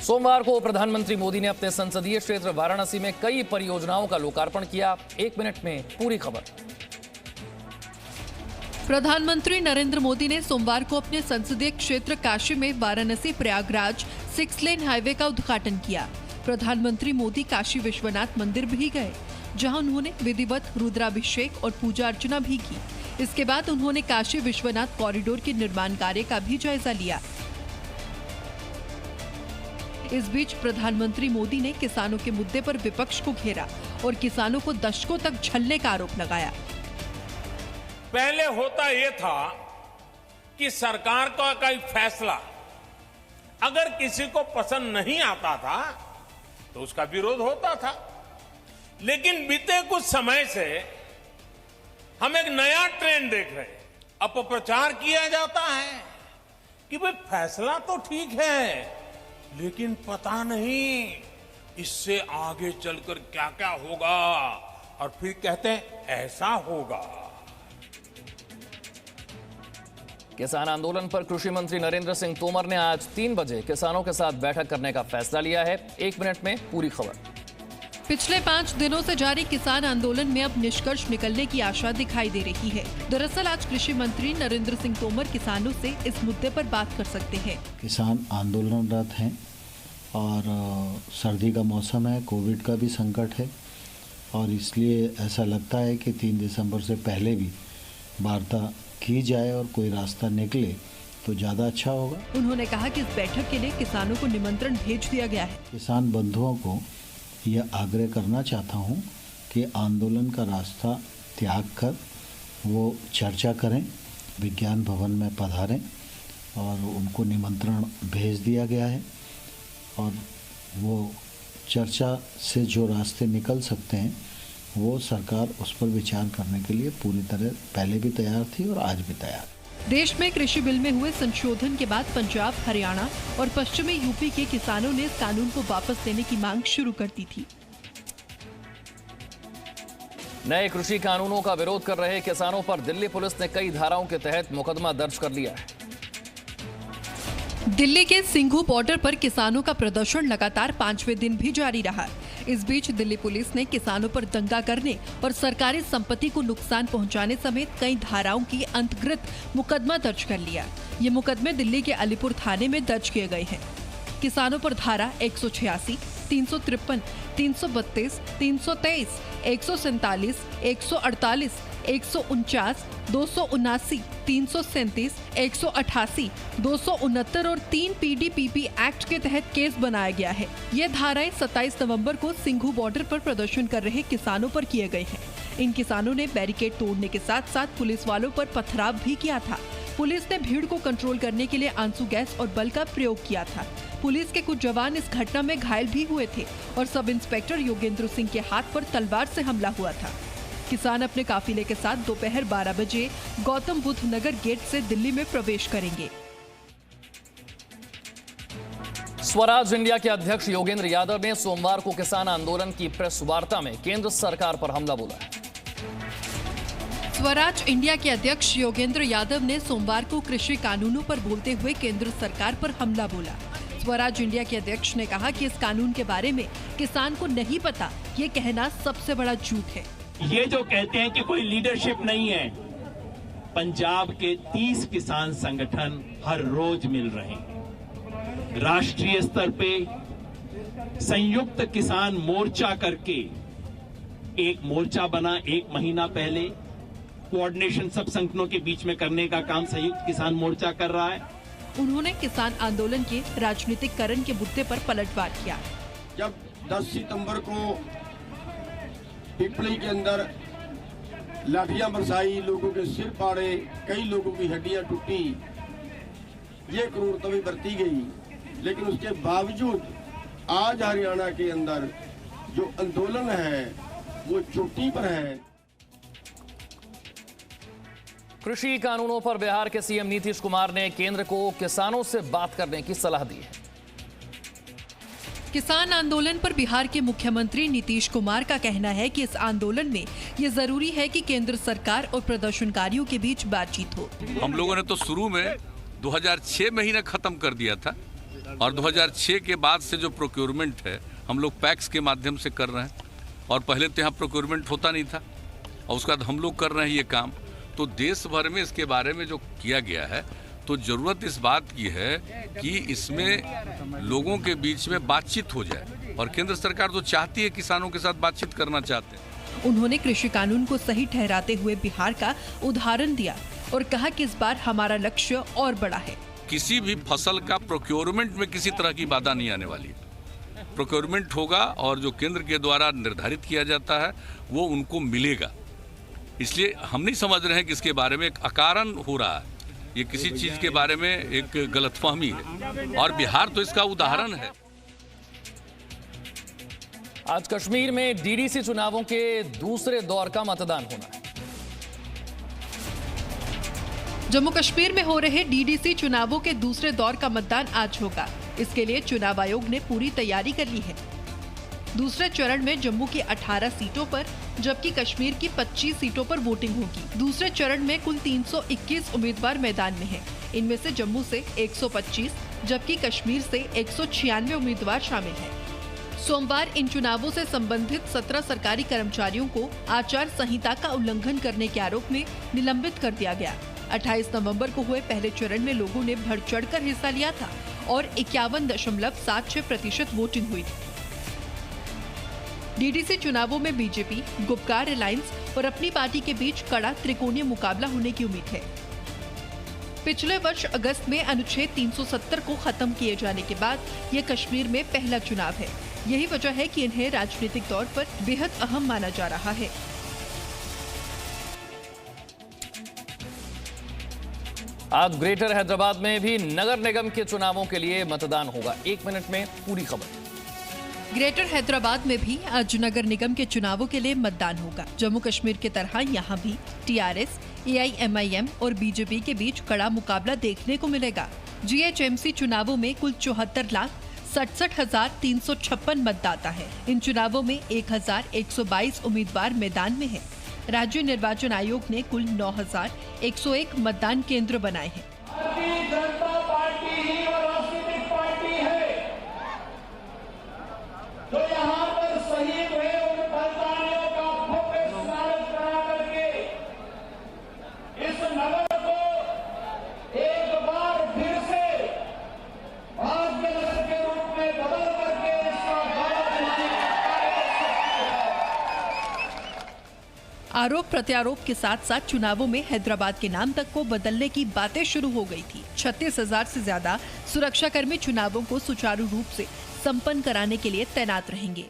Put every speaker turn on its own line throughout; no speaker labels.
सोमवार को प्रधानमंत्री मोदी ने अपने संसदीय क्षेत्र वाराणसी में कई परियोजनाओं का लोकार्पण किया। 1 मिनट में पूरी खबर।
प्रधानमंत्री नरेंद्र मोदी ने सोमवार को अपने संसदीय क्षेत्र काशी में वाराणसी प्रयागराज 6 लेन हाईवे का उद्घाटन किया। प्रधानमंत्री मोदी काशी विश्वनाथ मंदिर भी गए, जहां उन्होंने विधिवत रुद्राभिषेक और पूजा अर्चना भी की। इसके बाद उन्होंने काशी विश्वनाथ कॉरिडोर के निर्माण कार्य का भी जायजा लिया। इस बीच प्रधानमंत्री मोदी ने किसानों के मुद्दे पर विपक्ष को घेरा और किसानों को दशकों तक झल्लने का आरोप लगाया।
पहले होता यह था कि सरकार का कोई फैसला अगर किसी को पसंद नहीं आता था तो उसका विरोध होता था, लेकिन बीते कुछ समय से हम एक नया ट्रेंड देख रहे हैं। अपप्रचार किया जाता है कि भाई फैसला तो ठीक है, लेकिन पता नहीं इससे आगे चलकर क्या क्या होगा, और फिर कहते हैं ऐसा होगा।
किसान आंदोलन पर कृषि मंत्री नरेंद्र सिंह तोमर ने आज 3 बजे किसानों के साथ बैठक करने का फैसला लिया है। 1 मिनट में पूरी खबर।
पिछले 5 दिनों से जारी किसान आंदोलन में अब निष्कर्ष निकलने की आशा दिखाई दे रही है। दरअसल आज कृषि मंत्री नरेंद्र सिंह तोमर किसानों से इस मुद्दे पर बात कर सकते हैं।
किसान आंदोलनरत हैं और सर्दी का मौसम है, कोविड का भी संकट है, और इसलिए ऐसा लगता है कि 3 दिसंबर से पहले भी वार्ता की जाए और कोई रास्ता निकले तो ज़्यादा अच्छा होगा।
उन्होंने कहा कि इस बैठक के लिए किसानों को निमंत्रण भेज दिया गया है।
किसान बंधुओं को यह आग्रह करना चाहता हूं कि आंदोलन का रास्ता त्याग कर वो चर्चा करें, विज्ञान भवन में पधारें, और उनको निमंत्रण भेज दिया गया है, और वो चर्चा से जो रास्ते निकल सकते हैं वो सरकार उस पर विचार करने के लिए पूरी तरह पहले भी तैयार थी और आज भी तैयार।
देश में कृषि बिल में हुए संशोधन के बाद पंजाब, हरियाणा और पश्चिमी यूपी के किसानों ने इस कानून को वापस लेने की मांग शुरू कर दी थी।
नए कृषि कानूनों का विरोध कर रहे किसानों पर दिल्ली पुलिस ने कई धाराओं के तहत मुकदमा दर्ज कर लिया है।
दिल्ली के सिंघू बॉर्डर पर किसानों का प्रदर्शन लगातार 5वें दिन भी जारी रहा। इस बीच दिल्ली पुलिस ने किसानों पर दंगा करने और सरकारी संपत्ति को नुकसान पहुंचाने समेत कई धाराओं की अंतर्गत मुकदमा दर्ज कर लिया। ये मुकदमे दिल्ली के अलीपुर थाने में दर्ज किए गए हैं। किसानों पर धारा 186, 353, 332, 323, 147, 148, 149, 279, 337, 188, 269 और 3 PDPP एक्ट के तहत केस बनाया गया है। ये धाराएं 27 नवंबर को सिंघू बॉर्डर पर प्रदर्शन कर रहे किसानों पर किए गए हैं। इन किसानों ने बैरिकेड तोड़ने के साथ साथ पुलिस वालों पर पथराव भी किया था। पुलिस ने भीड़ को कंट्रोल करने के लिए आंसू गैस और बल का प्रयोग किया था। पुलिस के कुछ जवान इस घटना में घायल भी हुए थे और सब इंस्पेक्टर योगेंद्र सिंह के हाथ पर तलवार से हमला हुआ था। किसान अपने काफिले के साथ दोपहर 12 बजे गौतम बुद्ध नगर गेट से दिल्ली में प्रवेश करेंगे।
स्वराज इंडिया के अध्यक्ष योगेंद्र यादव ने सोमवार को किसान आंदोलन की प्रेस वार्ता में केंद्र सरकार पर हमला बोला है।
स्वराज इंडिया के अध्यक्ष योगेंद्र यादव ने सोमवार को कृषि कानूनों पर बोलते हुए केंद्र सरकार पर हमला बोला। स्वराज इंडिया के अध्यक्ष ने कहा कि इस कानून के बारे में किसान को नहीं पता, ये कहना सबसे बड़ा झूठ है।
ये जो कहते हैं कि कोई लीडरशिप नहीं है, पंजाब के 30 किसान संगठन हर रोज मिल रहे हैं। राष्ट्रीय स्तर पे संयुक्त किसान मोर्चा करके एक मोर्चा बना 1 महीना पहले। कोऑर्डिनेशन सब संगठनों के बीच में करने का काम संयुक्त किसान मोर्चा कर रहा है।
उन्होंने किसान आंदोलन के राजनीतिकरण के मुद्दे पर पलटवार किया।
जब 10 सितंबर को पिपली के अंदर लाठियां बरसाई, लोगों के सिर फाड़े, कई लोगों की हड्डियां टूटी, ये क्रूरता भी बरती गई, लेकिन उसके बावजूद आज हरियाणा के अंदर जो आंदोलन है वो चोटी पर है।
कृषि कानूनों पर बिहार के सीएम नीतीश कुमार ने केंद्र को किसानों से बात करने की सलाह दी है।
किसान आंदोलन पर बिहार के मुख्यमंत्री नीतीश कुमार का कहना है कि इस आंदोलन में ये जरूरी है कि केंद्र सरकार और प्रदर्शनकारियों के बीच बातचीत हो।
हम लोगों ने तो शुरू में 2006 में ही खत्म कर दिया था, और 2006 के बाद से जो प्रोक्योरमेंट है हम लोग पैक्स के माध्यम से कर रहे हैं, और पहले तो यहाँ प्रोक्योरमेंट होता नहीं था और उसके बाद हम लोग कर रहे हैं ये काम। तो देश भर में इसके बारे में जो किया गया है, तो ज़रूरत इस बात की है कि इसमें लोगों के बीच में बातचीत हो जाए, और केंद्र सरकार तो चाहती है, किसानों के साथ बातचीत करना चाहते हैं।
उन्होंने कृषि कानून को सही ठहराते हुए बिहार का उदाहरण दिया और कहा कि इस बार हमारा लक्ष्य और बड़ा है।
किसी भी फसल का प्रोक्योरमेंट में किसी तरह की बाधा नहीं आने वाली है। प्रोक्योरमेंट होगा और जो केंद्र के द्वारा निर्धारित किया जाता है वो उनको मिलेगा। इसलिए हम नहीं समझ रहे हैं कि इसके बारे में एक अकारण हो रहा है, ये किसी चीज के बारे में एक गलतफहमी है, और बिहार तो इसका उदाहरण है।
आज कश्मीर में डीडीसी चुनावों के दूसरे दौर का मतदान होना है।
जम्मू कश्मीर में हो रहे डीडीसी चुनावों के दूसरे दौर का मतदान आज होगा। इसके लिए चुनाव आयोग ने पूरी तैयारी कर ली है। दूसरे चरण में जम्मू की 18 सीटों पर जबकि कश्मीर की 25 सीटों पर वोटिंग होगी। दूसरे चरण में कुल 321 उम्मीदवार मैदान में हैं। इनमें से जम्मू से 125 जबकि कश्मीर से 196 उम्मीदवार शामिल हैं। सोमवार इन चुनावों से संबंधित 17 सरकारी कर्मचारियों को आचार संहिता का उल्लंघन करने के आरोप में निलंबित कर दिया गया। 28 नवंबर को हुए पहले चरण में लोगों ने बढ़ चढ़कर हिस्सा लिया था और 51.76% वोटिंग हुई थी। डीडीसी चुनावों में बीजेपी, गुपकार अलायंस और अपनी पार्टी के बीच कड़ा त्रिकोणीय मुकाबला होने की उम्मीद है। पिछले वर्ष अगस्त में अनुच्छेद 370 को खत्म किए जाने के बाद ये कश्मीर में पहला चुनाव है। यही वजह है कि इन्हें राजनीतिक तौर पर बेहद अहम माना जा रहा है।
आज ग्रेटर हैदराबाद में भी नगर निगम के चुनावों के लिए मतदान होगा। 1 मिनट में पूरी खबर।
ग्रेटर हैदराबाद में भी आज नगर निगम के चुनावों के लिए मतदान होगा। जम्मू कश्मीर की तरह यहाँ भी टीआरएस, एआईएमआईएम और बीजेपी के बीच कड़ा मुकाबला देखने को मिलेगा। जीएचएमसी चुनावों में कुल 74,67,356 मतदाता है। इन चुनावों में 1,122 उम्मीदवार मैदान में हैं। राज्य निर्वाचन आयोग ने कुल 9,101 मतदान केंद्र बनाए हैं।
भारतीय जनता पार्टी ही और राष्ट्रीय पार्टी है जो यहाँ पर शहीद हुए उन बलिदानियों का भव्य स्मारक बना करके इस नगर को एक बार फिर से भाग्य नगर के रूप में बदल करके इसका गौरव बढ़ाने का कार्य कर सकती है।
आरोप प्रत्यारोप के साथ साथ चुनावों में हैदराबाद के नाम तक को बदलने की बातें शुरू हो गई थी। 36,000 से ज्यादा सुरक्षाकर्मी चुनावों को सुचारू रूप से संपन्न कराने के लिए तैनात रहेंगे।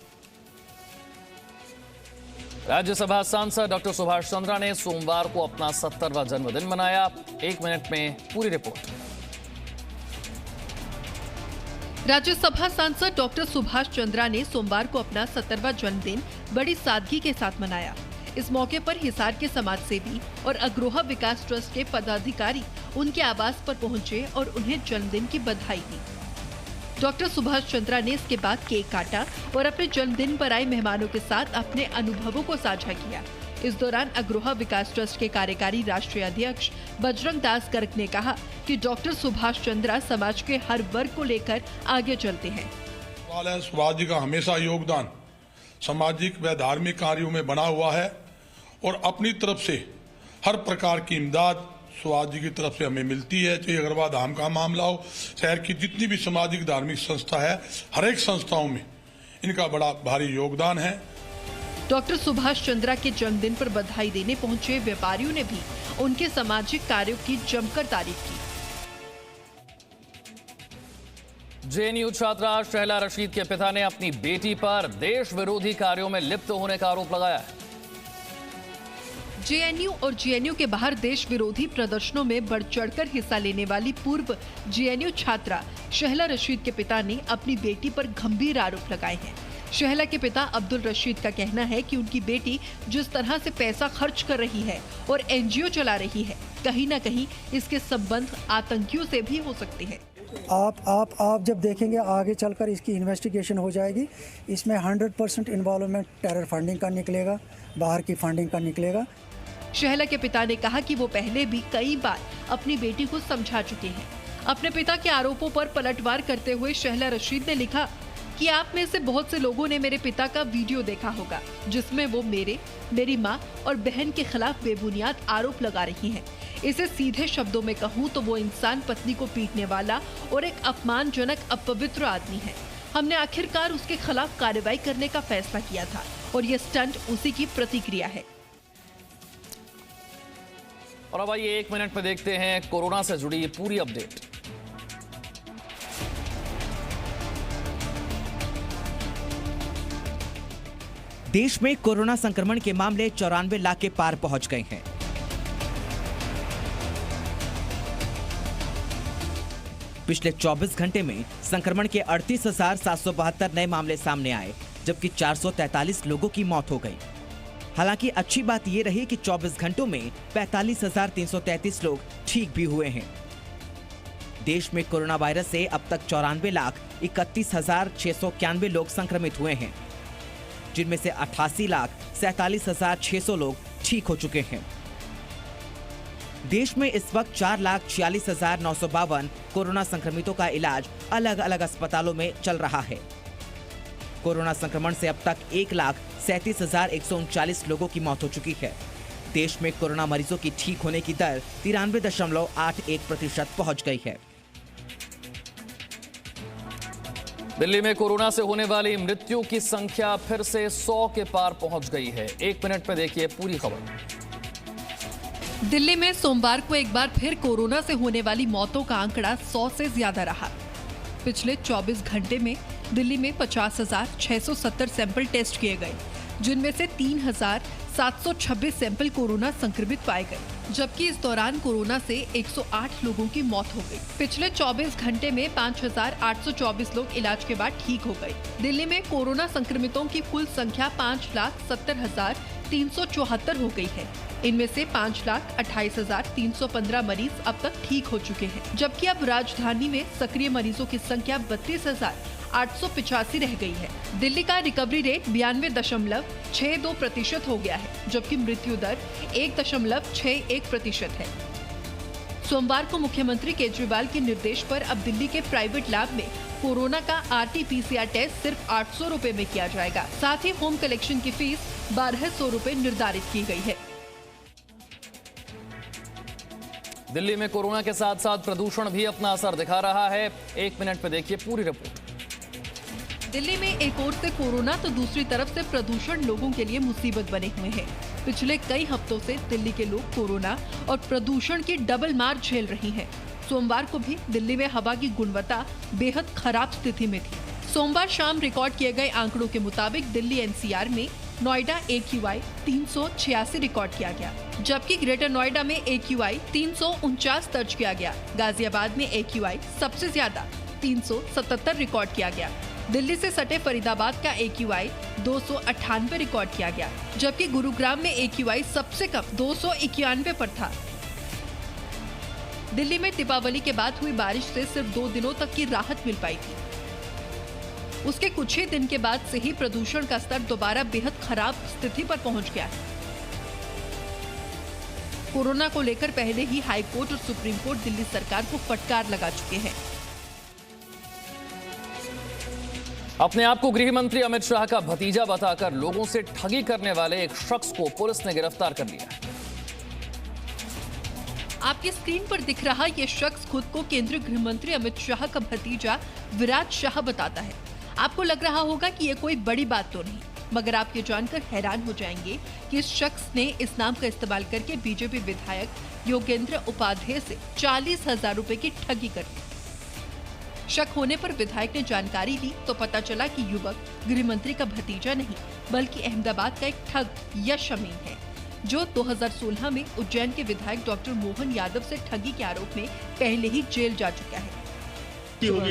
राज्यसभा सांसद डॉक्टर सुभाष चंद्रा ने सोमवार को अपना 70वां जन्मदिन मनाया। 1 मिनट में पूरी रिपोर्ट।
राज्यसभा सांसद डॉक्टर सुभाष चंद्रा ने सोमवार को अपना 70वां जन्मदिन बड़ी सादगी के साथ मनाया। इस मौके पर हिसार के समाजसेवी और अग्रोहा विकास ट्रस्ट के पदाधिकारी उनके आवास पर पहुंचे और उन्हें जन्मदिन की बधाई दी। डॉक्टर सुभाष चंद्रा ने इसके बाद केक काटा और अपने जन्मदिन पर आए मेहमानों के साथ अपने अनुभवों को साझा किया। इस दौरान अग्रोहा विकास ट्रस्ट के कार्यकारी राष्ट्रीय अध्यक्ष बजरंग दास गर्ग ने कहा कि डॉक्टर सुभाष चंद्रा समाज के हर वर्ग को लेकर आगे चलते हैं।
सुभाष जी का हमेशा योगदान सामाजिक व धार्मिक कार्यों में बना हुआ है और अपनी तरफ से हर प्रकार की इमदाद सुभाष जी की तरफ से हमें मिलती है। चाहे अग्रवाल धाम का मामला हो, शहर की जितनी भी सामाजिक धार्मिक संस्था है, हर एक संस्थाओं में इनका बड़ा भारी योगदान है।
डॉक्टर सुभाष चंद्रा के जन्मदिन पर बधाई देने पहुंचे व्यापारियों ने भी उनके सामाजिक कार्यों की जमकर तारीफ की।
जेएनयू छात्रा शहला रशीद के पिता ने अपनी बेटी पर देश विरोधी कार्यों में लिप्त होने का आरोप लगाया है।
जेएनयू और जेएनयू के बाहर देश विरोधी प्रदर्शनों में बढ़ चढ़कर हिस्सा लेने वाली पूर्व जेएनयू छात्रा शहला रशीद के पिता ने अपनी बेटी पर गंभीर आरोप लगाए हैं। शहला के पिता अब्दुल रशीद का कहना है कि उनकी बेटी जिस तरह से पैसा खर्च कर रही है और एनजीओ चला रही है, कहीं न कहीं इसके संबंध आतंकियों से भी हो सकते हैं।
आप जब देखेंगे आगे चलकर इसकी इन्वेस्टिगेशन हो जाएगी। इसमें 100% इन्वॉल्वमेंट टेरर फंडिंग का निकलेगा, बाहर की फंडिंग का निकलेगा।
शहला के पिता ने कहा कि वो पहले भी कई बार अपनी बेटी को समझा चुके हैं। अपने पिता के आरोपों पर पलटवार करते हुए शहला रशीद ने लिखा कि आप में से बहुत से लोगों ने मेरे पिता का वीडियो देखा होगा, जिसमें वो मेरी मां और बहन के खिलाफ बेबुनियाद आरोप लगा रही हैं। इसे सीधे शब्दों में कहूँ तो वो इंसान पत्नी को पीटने वाला और एक अपमानजनक अपवित्र आदमी है। हमने आखिरकार उसके खिलाफ कार्रवाई करने का फैसला किया था और ये स्टंट उसी की प्रतिक्रिया है।
और अब आइए 1 मिनट में देखते हैं कोरोना से जुड़ी पूरी अपडेट।
देश में कोरोना संक्रमण के मामले 94 लाख के पार पहुंच गए हैं। पिछले 24 घंटे में संक्रमण के 38,772 नए मामले सामने आए, जबकि 443 लोगों की मौत हो गई। हालांकि अच्छी बात यह रही कि 24 घंटों में 45,333 लोग ठीक भी हुए हैं। देश में कोरोना वायरस से अब तक 94,31,691 लोग संक्रमित हुए हैं, जिनमें से 88,47,600 लोग ठीक हो चुके हैं। देश में इस वक्त 4,46,952 कोरोना संक्रमितों का इलाज अलग अलग अस्पतालों में चल रहा है। कोरोना संक्रमण से अब तक 1,37,139 लोगों की मौत हो चुकी है। देश में कोरोना मरीजों की ठीक होने की दर 93.81% पहुंच गई है।
दिल्ली में कोरोना से होने वाली मृत्यु की संख्या फिर से 100 के पार पहुंच गई है। 1 मिनट में देखिए पूरी खबर।
दिल्ली में सोमवार को एक बार फिर कोरोना से होने वाली मौतों का आंकड़ा 100 से ज्यादा रहा। पिछले 24 घंटे में दिल्ली में 50,670 सैंपल टेस्ट किए गए, जिनमें से 3,726 सैंपल कोरोना संक्रमित पाए गए, जबकि इस दौरान कोरोना से 108 लोगों की मौत हो गई। पिछले 24 घंटे में 5,824 लोग इलाज के बाद ठीक हो गए। दिल्ली में कोरोना संक्रमितों की कुल संख्या 5,70,374 हो गई है। इनमें से 5,28,315 मरीज अब तक ठीक हो चुके हैं, जबकि अब राजधानी में सक्रिय मरीजों की संख्या 32,885 रह गई है। दिल्ली का रिकवरी रेट 92.62% हो गया है, जबकि मृत्यु दर 1.61% है। सोमवार को मुख्यमंत्री केजरीवाल के निर्देश पर अब दिल्ली के प्राइवेट लैब में कोरोना का RT-PCR टेस्ट सिर्फ 800 रुपए में किया जाएगा। साथ ही होम कलेक्शन की फीस 1,200 रुपए निर्धारित की गई है।
दिल्ली में कोरोना के साथ साथ प्रदूषण भी अपना असर दिखा रहा है। 1 मिनट में देखिए पूरी रिपोर्ट।
दिल्ली में एक ओर से कोरोना तो दूसरी तरफ से प्रदूषण लोगों के लिए मुसीबत बने हुए हैं। पिछले कई हफ्तों से दिल्ली के लोग कोरोना और प्रदूषण की डबल मार झेल रही हैं। सोमवार को भी दिल्ली में हवा की गुणवत्ता बेहद खराब स्थिति में थी। सोमवार शाम रिकॉर्ड किए गए आंकड़ों के मुताबिक दिल्ली NCR में नोएडा AQI 386 रिकॉर्ड किया गया, जबकि ग्रेटर नोएडा में AQI 349 दर्ज किया गया। गाजियाबाद में AQI सबसे ज्यादा 377 रिकॉर्ड किया गया। दिल्ली से सटे फरीदाबाद का AQI 298 रिकॉर्ड किया गया, जबकि गुरुग्राम में AQI सबसे कम 291 पर था। दिल्ली में दीपावली के बाद हुई बारिश से सिर्फ 2 दिनों तक की राहत मिल पाई थी। उसके कुछ ही दिन के बाद से ही प्रदूषण का स्तर दोबारा बेहद खराब स्थिति पर पहुंच गया है। कोरोना को लेकर पहले ही हाई कोर्ट और सुप्रीम कोर्ट दिल्ली सरकार को फटकार लगा चुके हैं।
अपने आप को गृह मंत्री अमित शाह का भतीजा बताकर लोगों से ठगी करने वाले एक शख्स को पुलिस ने गिरफ्तार कर लिया।
आपकी स्क्रीन पर दिख रहा ये शख्स खुद को केंद्रीय गृह मंत्री अमित शाह का भतीजा विराज शाह बताता है। आपको लग रहा होगा कि ये कोई बड़ी बात तो नहीं, मगर आप ये जानकर हैरान हो जाएंगे कि इस शख्स ने इस नाम का इस्तेमाल करके बीजेपी विधायक योगेंद्र उपाध्याय से 40,000 रुपए की ठगी कर दी। शक होने पर विधायक ने जानकारी ली तो पता चला कि युवक गृह मंत्री का भतीजा नहीं, बल्कि अहमदाबाद का एक ठग यश अमीन है, जो 2016 में उज्जैन के विधायक डॉक्टर मोहन यादव से ठगी के आरोप में पहले ही जेल जा चुका है।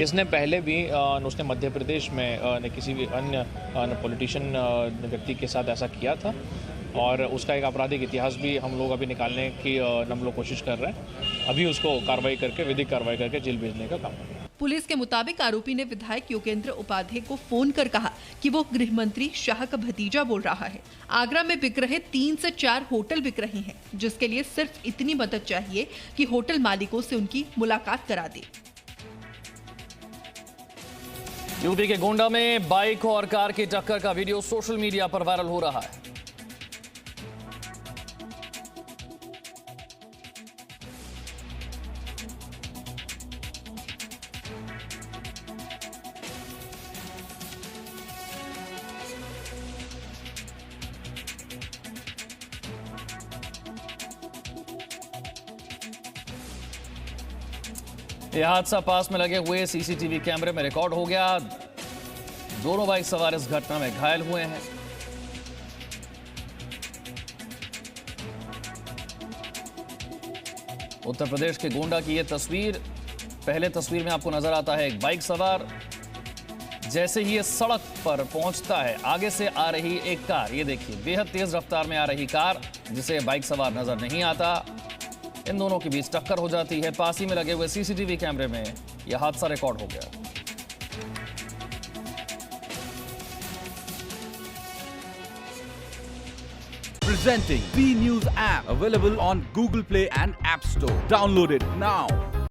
इसने पहले भी उसने मध्य प्रदेश में किसी भी अन्य पॉलिटिशियन व्यक्ति के साथ ऐसा किया था और उसका एक आपराधिक इतिहास भी हम लोग अभी निकालने की हम लोग कोशिश कर रहे हैं। अभी उसको कार्रवाई करके विधिक कार्रवाई करके जेल भेजने का काम है।
पुलिस के मुताबिक आरोपी ने विधायक योगेंद्र उपाध्याय को फोन कर कहा कि वो गृह मंत्री शाह का भतीजा बोल रहा है। आगरा में बिक रहे 3 से 4 होटल बिक रहे हैं, जिसके लिए सिर्फ इतनी मदद चाहिए कि होटल मालिकों से उनकी मुलाकात करा दे।
यूपी के गोंडा में बाइक और कार की टक्कर का वीडियो सोशल मीडिया पर वायरल हो रहा है। यह हादसा पास में लगे हुए सीसीटीवी कैमरे में रिकॉर्ड हो गया। दोनों बाइक सवार इस घटना में घायल हुए हैं। उत्तर प्रदेश के गोंडा की यह तस्वीर। पहले तस्वीर में आपको नजर आता है एक बाइक सवार। जैसे ही ये सड़क पर पहुंचता है, आगे से आ रही एक कार, ये देखिए बेहद तेज रफ्तार में आ रही कार, जिसे बाइक सवार नजर नहीं आता, इन दोनों के बीच टक्कर हो जाती है। पास ही में लगे हुए सीसीटीवी कैमरे में यह हादसा रिकॉर्ड हो गया।
Presenting B News app, available on Google Play and App Store. Download it now.